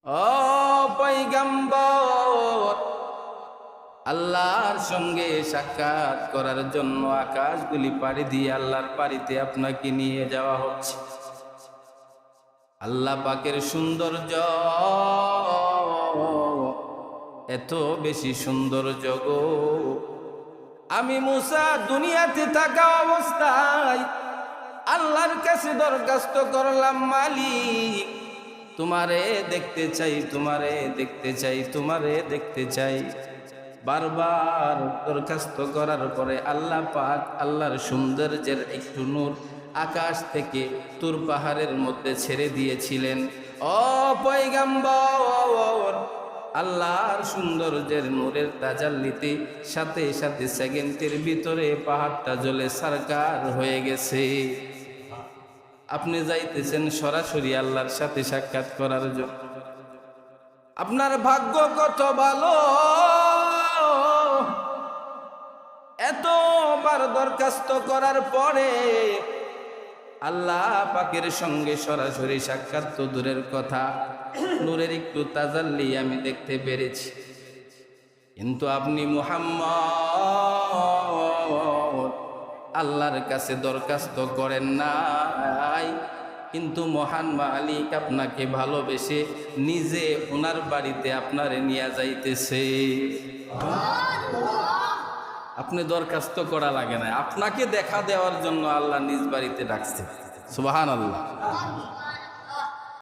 ও পয়গম্বর, আল্লাহর সঙ্গে সাক্ষাৎ করার জন্য আকাশগুলি পাড়ি দিয়ে আল্লাহর বাড়িতে আপনাকে নিয়ে যাওয়া হচ্ছে। আল্লাহ পাকের সৌন্দর্য এত বেশি সৌন্দর্য গো, আমি মুসা দুনিয়াতে থাকা অবস্থায় আল্লাহর কাছে দরখাস্ত করলাম, মালিক তোমারে দেখতে চাই, তোমারে দেখতে চাই, তোমারে দেখতে চাই। বারবার দরখাস্ত করার পরে আল্লাহ পাক আল্লাহর সৌন্দর্যের একটু নূর আকাশ থেকে তুর পাহাড়ের মধ্যে ছেড়ে দিয়েছিলেন। ও পয়গম্বর, আল্লাহর সৌন্দর্যের নূরের তাজাল্লিতে সাথে সাথে সেকেন্ডের ভিতরে পাহাড়টা জ্বলে সারকার হয়ে গেছে। আপনি যাইতেছেন সরাসরি আল্লাহর সাথে সাক্ষাৎ করার জন্য। আপনার ভাগ্য কত ভালো, এতবার দরখাস্ত করার পরে আল্লাহ পাকের সঙ্গে সরাসরি সাক্ষাৎ তো দূরের কথা, নূরের একটু তাজাল্লি আমি দেখতে পেরেছি। কিন্তু আপনি মুহাম্মদ আল্লাহর কাছে দরখাস্ত করেন নাই, কিন্তু মহান মালিক আপনাকে ভালোবেসে নিজে ওনার বাড়িতে আপনারে নিয়ে যাইতেছে। আপনি দরখাস্ত করা লাগে না, আপনাকে দেখা দেওয়ার জন্য আল্লাহ নিজ বাড়িতে ডাকছে। সুবহানাল্লাহ।